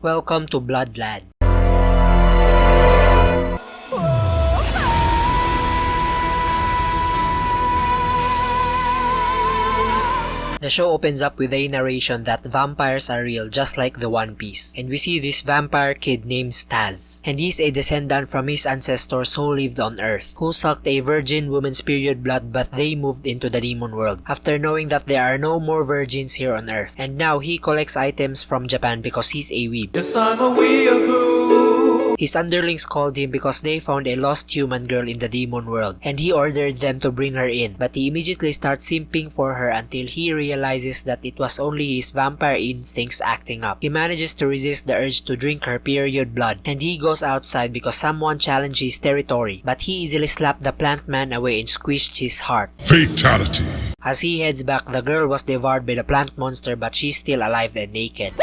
Welcome to Blood Lad. The show opens up with a narration that vampires are real just like the One Piece. And we see this vampire kid named Staz. And he's a descendant from his ancestors who lived on Earth, who sucked a virgin woman's period blood but they moved into the demon world after knowing that there are no more virgins here on Earth. And now he collects items from Japan because he's a weeb. Yes, I'm a weeaboo. His underlings called him because they found a lost human girl in the demon world, and he ordered them to bring her in, but he immediately starts simping for her until he realizes that it was only his vampire instincts acting up. He manages to resist the urge to drink her period blood, and he goes outside because someone challenged his territory, but he easily slapped the plant man away and squished his heart. Fatality. As he heads back, the girl was devoured by the plant monster but she's still alive and naked.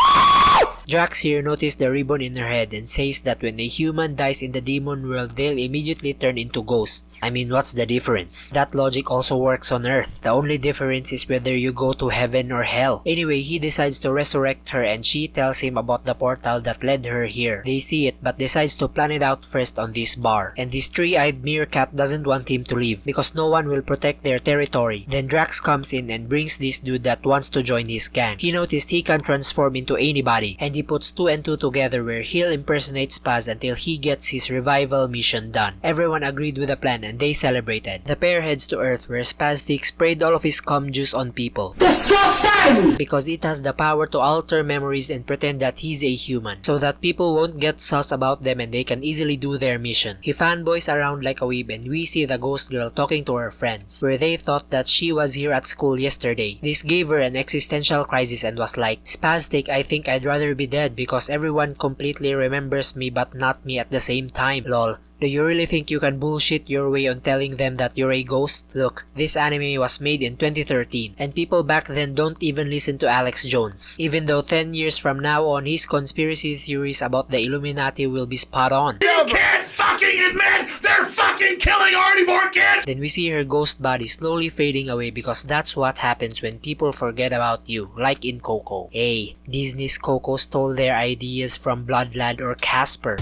Drax here noticed the ribbon in her head and says that when a human dies in the demon world, they'll immediately turn into ghosts. I mean, what's the difference? That logic also works on Earth. The only difference is whether you go to heaven or hell. Anyway, he decides to resurrect her and she tells him about the portal that led her here. They see it but decides to plan it out first on this bar. And this three-eyed meerkat doesn't want him to leave because no one will protect their territory. Then Drax comes in and brings this dude that wants to join his gang. He noticed he can transform into anybody, and he puts 2 and 2 together where he'll impersonate Spaz until he gets his revival mission done. Everyone agreed with the plan and they celebrated. The pair heads to Earth where Spaztic sprayed all of his cum juice on people. Disgusting! Because it has the power to alter memories and pretend that he's a human, so that people won't get sus about them and they can easily do their mission. He fanboys around like a weeb and we see the ghost girl talking to her friends, where they thought that she was here at school yesterday. This gave her an existential crisis and was like, Spaztic, I think I'd rather be dead because everyone completely remembers me but not me at the same time, lol. Do you really think you can bullshit your way on telling them that you're a ghost? Look, this anime was made in 2013 and people back then don't even listen to Alex Jones, even though 10 years from now on his conspiracy theories about the Illuminati will be spot on. You can't fucking admit they're fucking killing our newborn kids! Then we see her ghost body slowly fading away because that's what happens when people forget about you, like in Coco. Hey, Disney's Coco stole their ideas from Blood Lad or Casper.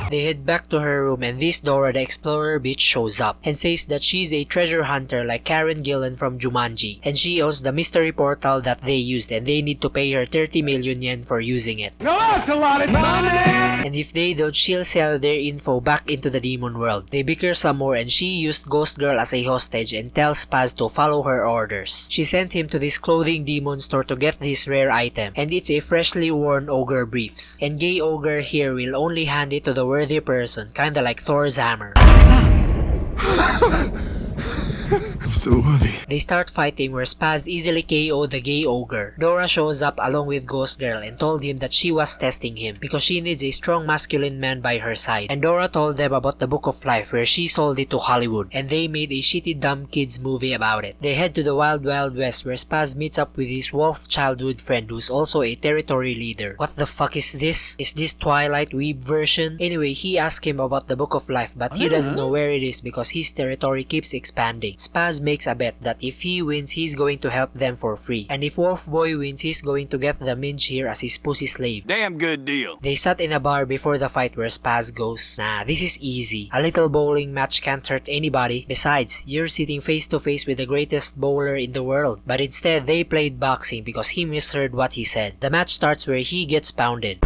They head back to her room and this Dora the Explorer bitch shows up and says that she's a treasure hunter like Karen Gillan from Jumanji, and she owns the mystery portal that they used and they need to pay her 30 million yen for using it. No, that's a lot of money! And if they don't, she'll sell their info back into the demon world. They bicker some more and she used Ghost Girl as a hostage and tells Spaz to follow her orders. She sent him to this clothing demon store to get this rare item, and it's a freshly worn ogre briefs. And gay ogre here will only hand it to the worthy person, kinda like Thor's hammer. I'm still worthy. They start fighting where Spaz easily KO'd the gay ogre. Dora shows up along with Ghost Girl and told him that she was testing him because she needs a strong masculine man by her side. And Dora told them about the Book of Life where she sold it to Hollywood and they made a shitty dumb kids movie about it. They head to the Wild Wild West where Spaz meets up with his wolf childhood friend who's also a territory leader. What the fuck is this? Is this Twilight Weeb version? Anyway, he asks him about the Book of Life but he doesn't know where it is because his territory keeps expanding. Spaz makes a bet that if he wins, he's going to help them for free. And if Wolf Boy wins, he's going to get the Minge here as his pussy slave. Damn good deal. They sat in a bar before the fight where Spaz goes, nah, this is easy. A little bowling match can't hurt anybody. Besides, you're sitting face to face with the greatest bowler in the world. But instead, they played boxing because he misheard what he said. The match starts where he gets pounded,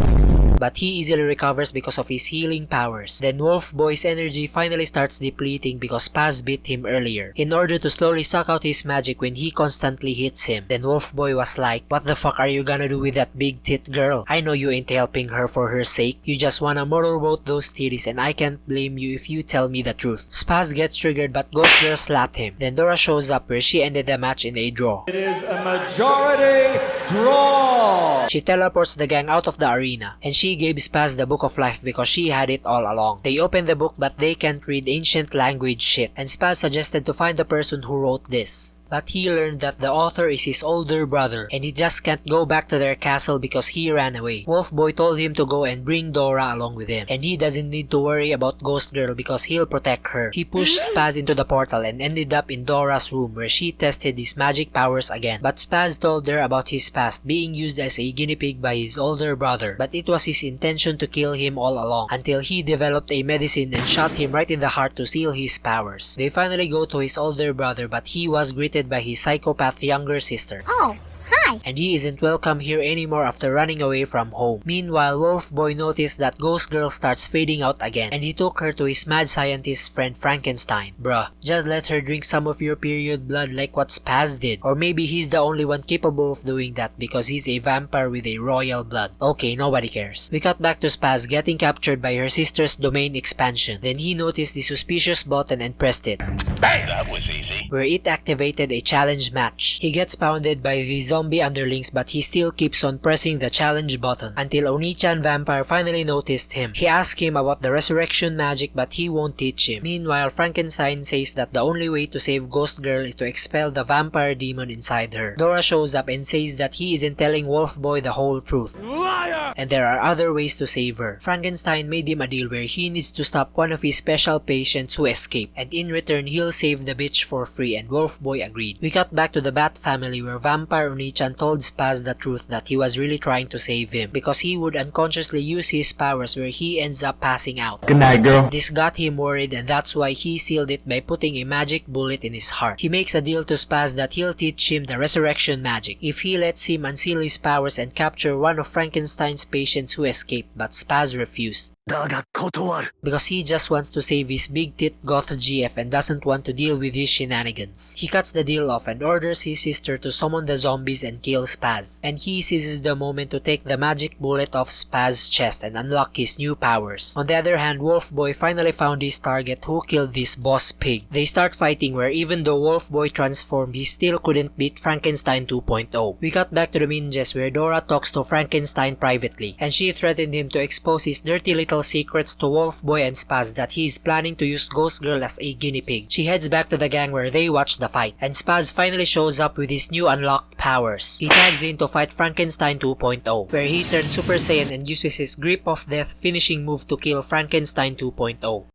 but he easily recovers because of his healing powers. Then Wolf Boy's energy finally starts depleting because Spaz beat him earlier, in order to slowly suck out his magic when he constantly hits him. Then Wolf Boy was like, what the fuck are you gonna do with that big tit girl? I know you ain't helping her for her sake. You just wanna motorboat those titties and I can't blame you if you tell me the truth. Spaz gets triggered but Ghost Girl slapped him. Then Dora shows up where she ended the match in a draw. It is a majority draw! She teleports the gang out of the arena and she gave Spaz the Book of Life because she had it all along. They open the book but they can't read ancient language shit, and Spaz suggested to find the person who wrote this. But he learned that the author is his older brother, and he just can't go back to their castle because he ran away. Wolf Boy told him to go and bring Dora along with him, and he doesn't need to worry about Ghost Girl because he'll protect her. He pushed Spaz into the portal and ended up in Dora's room where she tested his magic powers again. But Spaz told her about his past being used as a guinea pig by his older brother, but it was his intention to kill him all along until he developed a medicine and shot him right in the heart to seal his powers. They finally go to his older brother, but he was greeted by his psychopath younger sister. Oh, hi. And he isn't welcome here anymore after running away from home. Meanwhile, Wolf Boy noticed that Ghost Girl starts fading out again, and he took her to his mad scientist friend Frankenstein. Bruh, just let her drink some of your period blood like what Spaz did. Or maybe he's the only one capable of doing that because he's a vampire with a royal blood. Okay, nobody cares. We cut back to Spaz getting captured by her sister's domain expansion. Then he noticed the suspicious button and pressed it. Bang! That was easy. Where it activated a challenge match. He gets pounded by the zombie underlings, but he still keeps on pressing the challenge button until Oni-chan Vampire finally noticed him. He asked him about the resurrection magic, but he won't teach him. Meanwhile, Frankenstein says that the only way to save Ghost Girl is to expel the vampire demon inside her. Dora shows up and says that he isn't telling Wolf Boy the whole truth. Liar! And there are other ways to save her. Frankenstein made him a deal where he needs to stop one of his special patients who escaped, and in return he'll save the bitch for free, and Wolf Boy agreed. We cut back to the Bat family where Vampire Oni-chan told Spaz the truth that he was really trying to save him because he would unconsciously use his powers where he ends up passing out. Good night, girl. This got him worried, and that's why he sealed it by putting a magic bullet in his heart. He makes a deal to Spaz that he'll teach him the resurrection magic if he lets him unseal his powers and capture one of Frankenstein's patients who escaped, but Spaz refused. Because he just wants to save his big tit goth GF and doesn't want to deal with his shenanigans. He cuts the deal off and orders his sister to summon the zombies and kill Spaz. And he seizes the moment to take the magic bullet off Spaz's chest and unlock his new powers. On the other hand, Wolf Boy finally found his target who killed this boss pig. They start fighting where even though Wolf Boy transformed, he still couldn't beat Frankenstein 2.0. We cut back to the Minges where Dora talks to Frankenstein privately, and she threatened him to expose his dirty little secrets to Wolf Boy and Spaz that he is planning to use Ghost Girl as a guinea pig. She heads back to the gang where they watch the fight, and Spaz finally shows up with his new unlocked powers. He tags in to fight Frankenstein 2.0, where he turns Super Saiyan and uses his Grip of Death finishing move to kill Frankenstein 2.0.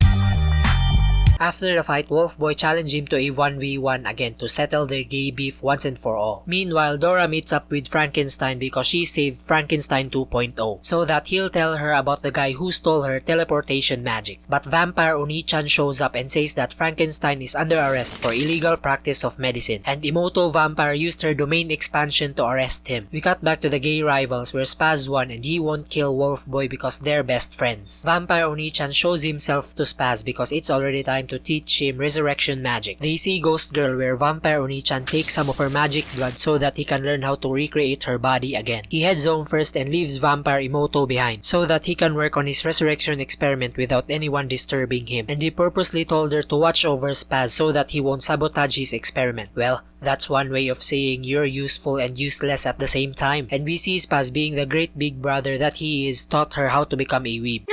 After the fight, Wolf Boy challenged him to a 1v1 again to settle their gay beef once and for all. Meanwhile, Dora meets up with Frankenstein because she saved Frankenstein 2.0, so that he'll tell her about the guy who stole her teleportation magic. But Vampire Oni-chan shows up and says that Frankenstein is under arrest for illegal practice of medicine, and Imoto Vampire used her domain expansion to arrest him. We cut back to the gay rivals where Spaz won and he won't kill Wolf Boy because they're best friends. Vampire Oni-chan shows himself to Spaz because it's already time to teach him resurrection magic. They see Ghost Girl where Vampire Oni-chan takes some of her magic blood so that he can learn how to recreate her body again. He heads home first and leaves Vampire Imoto behind so that he can work on his resurrection experiment without anyone disturbing him, and he purposely told her to watch over Spaz so that he won't sabotage his experiment. Well, that's one way of saying you're useful and useless at the same time. And we see Spaz, being the great big brother that he is, taught her how to become a weeb.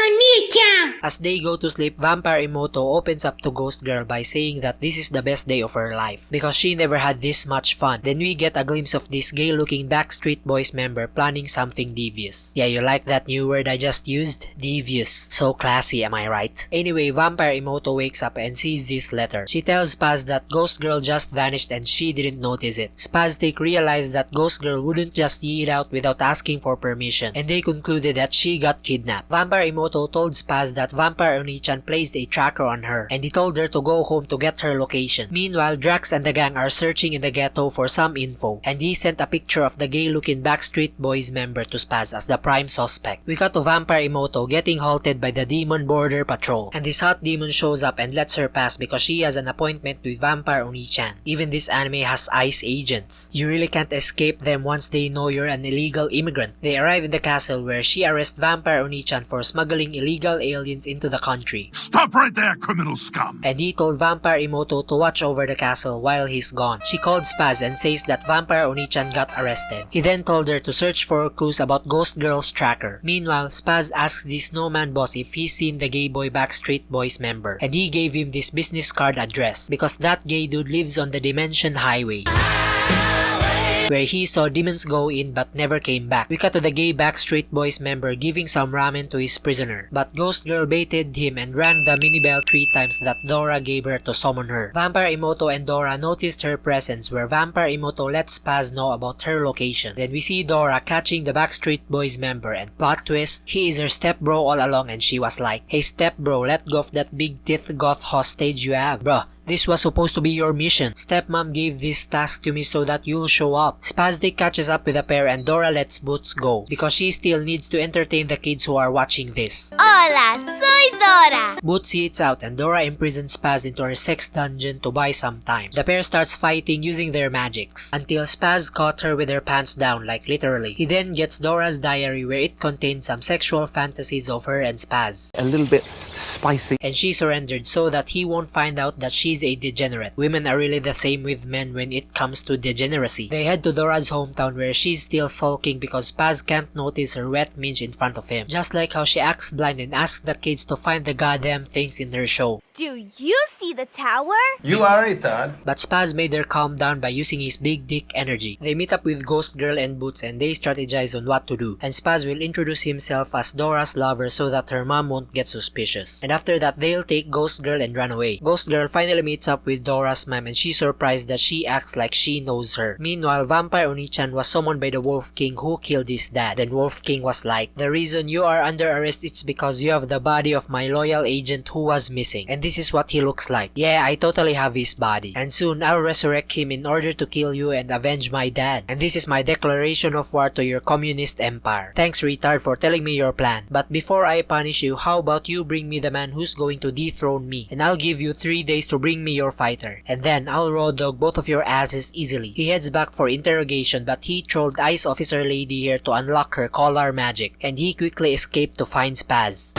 As they go to sleep, Vampire Imoto opens up to Ghost Girl by saying that this is the best day of her life because she never had this much fun. Then we get a glimpse of this gay-looking Backstreet Boys member planning something devious. Yeah, you like that new word I just used? Devious. So classy, am I right? Anyway, Vampire Imoto wakes up and sees this letter. She tells Spaz that Ghost Girl just vanished and she didn't notice it. Spaztic realized that Ghost Girl wouldn't just yeet out without asking for permission, and they concluded that she got kidnapped. Vampire Imoto told Spaz that Vampire Oni-chan placed a tracker on her, and he told her to go home to get her location. Meanwhile, Drax and the gang are searching in the ghetto for some info, and he sent a picture of the gay-looking Backstreet Boys member to Spaz as the prime suspect. We cut to Vampire Imoto getting halted by the Demon Border Patrol, and this hot demon shows up and lets her pass because she has an appointment with Vampire Oni-chan. Even this anime has ICE agents. You really can't escape them once they know you're an illegal immigrant. They arrive in the castle where she arrests Vampire Oni-chan for smuggling illegal aliens assassins into the country. Stop right there, criminal scum! And he told Vampire Imoto to watch over the castle while he's gone. She called Spaz and says that Vampire Oni-chan got arrested. He then told her to search for clues about Ghost Girl's tracker. Meanwhile, Spaz asks the snowman boss if he's seen the gay boy Backstreet Boys member, and he gave him this business card address because that gay dude lives on the Dimension Highway, where he saw demons go in but never came back. We cut to the gay Backstreet Boys member giving some ramen to his prisoner, but Ghost Girl baited him and rang the mini bell 3 times that Dora gave her to summon her. Vampire Imoto and Dora noticed her presence, where Vampire Imoto lets Spaz know about her location. Then we see Dora catching the Backstreet Boys member, and plot twist, he is her stepbro all along, and she was like, "Hey stepbro, let go of that big teeth goth hostage you have, bruh. This was supposed to be your mission. Stepmom gave this task to me so that you'll show up." Spazdick catches up with the pair and Dora lets Boots go because she still needs to entertain the kids who are watching this. Hola, soy Dora. Boots hits out and Dora imprisons Spaz into her sex dungeon to buy some time. The pair starts fighting using their magics until Spaz caught her with her pants down, like literally. He then gets Dora's diary where it contains some sexual fantasies of her and Spaz. A little bit spicy. And she surrendered so that he won't find out that she's a degenerate. Women are really the same with men when it comes to degeneracy. They head to Dora's hometown where she's still sulking because Spaz can't notice her wet minge in front of him. Just like how she acts blind and asks the kids to find the goddamn things in her show. Do you see the tower? You are it, Dad. But Spaz made her calm down by using his big dick energy. They meet up with Ghost Girl and Boots and they strategize on what to do. And Spaz will introduce himself as Dora's lover so that her mom won't get suspicious. And after that, they'll take Ghost Girl and run away. Ghost Girl finally meets up with Dora's mom and she's surprised that she acts like she knows her. Meanwhile, Vampire Oni-chan was summoned by the Wolf King who killed his dad. Then Wolf King was like, "The reason you are under arrest is because you have the body of my loyal agent who was missing. And this is what he looks like. Yeah, I totally have his body. And soon I'll resurrect him in order to kill you and avenge my dad. And this is my declaration of war to your communist empire. Thanks, retard, for telling me your plan. But before I punish you, how about you bring me the man who's going to dethrone me? And I'll give you 3 days to bring me your fighter. And then I'll raw dog both of your asses easily." He heads back for interrogation, but he trolled Ice Officer Lady here to unlock her collar magic. And he quickly escaped to find Spaz.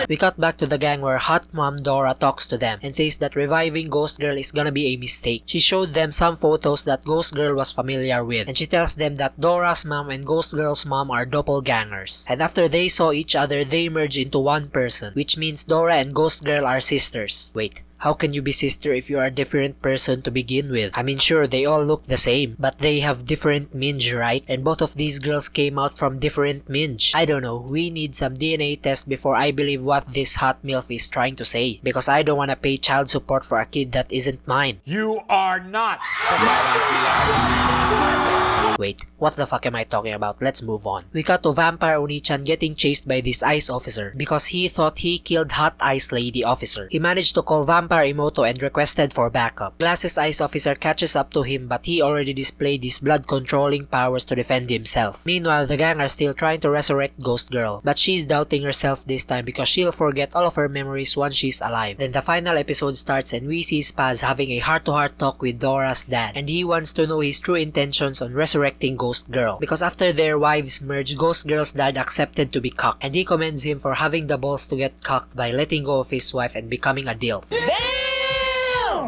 We cut back to the gang where Hot Mom Dora talks to them and says that reviving Ghost Girl is gonna be a mistake. She showed them some photos that Ghost Girl was familiar with, and she tells them that Dora's mom and Ghost Girl's mom are doppelgangers. And after they saw each other, they merge into one person, which means Dora and Ghost Girl are sisters. Wait. How can you be sister if you are a different person to begin with? I mean, sure, they all look the same, but they have different minge, right? And both of these girls came out from different minge. I don't know, we need some DNA test before I believe what this hot MILF is trying to say. Because I don't wanna pay child support for a kid that isn't mine. You are not. Wait, what the fuck am I talking about? Let's move on. We cut to Vampire Oni-chan getting chased by this ice officer because he thought he killed Hot Ice Lady officer. He managed to call Vampire Imoto and requested for backup. Glasses Ice officer catches up to him, but he already displayed his blood controlling powers to defend himself. Meanwhile, the gang are still trying to resurrect Ghost Girl, but she's doubting herself this time because she'll forget all of her memories once she's alive. Then the final episode starts and we see Spaz having a heart-to-heart talk with Dora's dad, and he wants to know his true intentions on resurrecting Ghost Girl, because after their wives merged, Ghost Girl's dad accepted to be cocked, and he commends him for having the balls to get cocked by letting go of his wife and becoming a DILF.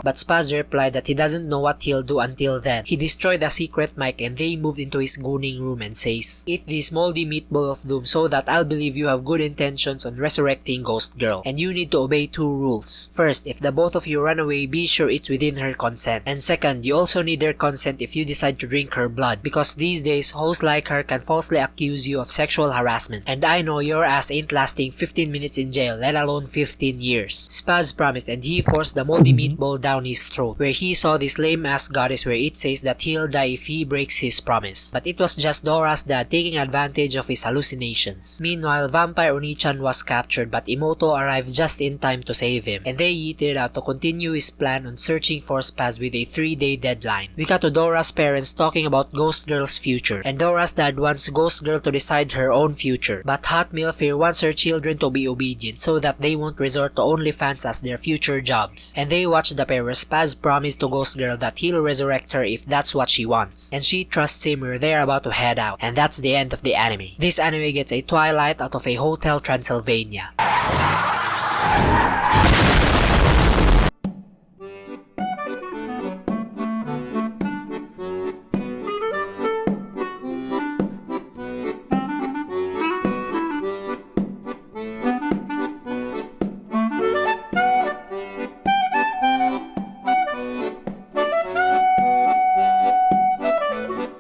But Spaz replied that he doesn't know what he'll do until then. He destroyed a secret mic and they moved into his gooning room and says, "Eat this moldy meatball of doom so that I'll believe you have good intentions on resurrecting Ghost Girl. And you need to obey 2 rules. First, if the both of you run away, be sure it's within her consent. And second, you also need her consent if you decide to drink her blood. Because these days, hoes like her can falsely accuse you of sexual harassment. And I know your ass ain't lasting 15 minutes in jail, let alone 15 years. Spaz promised and he forced the moldy meatball down his throat, where he saw this lame ass goddess where it says that he'll die if he breaks his promise. But it was just Dora's dad taking advantage of his hallucinations. Meanwhile, Vampire Oni-chan was captured, but Imoto arrives just in time to save him, and they yeeted out to continue his plan on searching for Spaz with a 3-day deadline. We cut to Dora's parents talking about Ghost Girl's future, and Dora's dad wants Ghost Girl to decide her own future, but Hot MILF here wants her children to be obedient so that they won't resort to OnlyFans as their future jobs. And they watch the pair where Spaz promised to Ghost Girl that he'll resurrect her if that's what she wants. And she trusts him where they're about to head out. And that's the end of the anime. This anime gets a Twilight out of a Hotel Transylvania.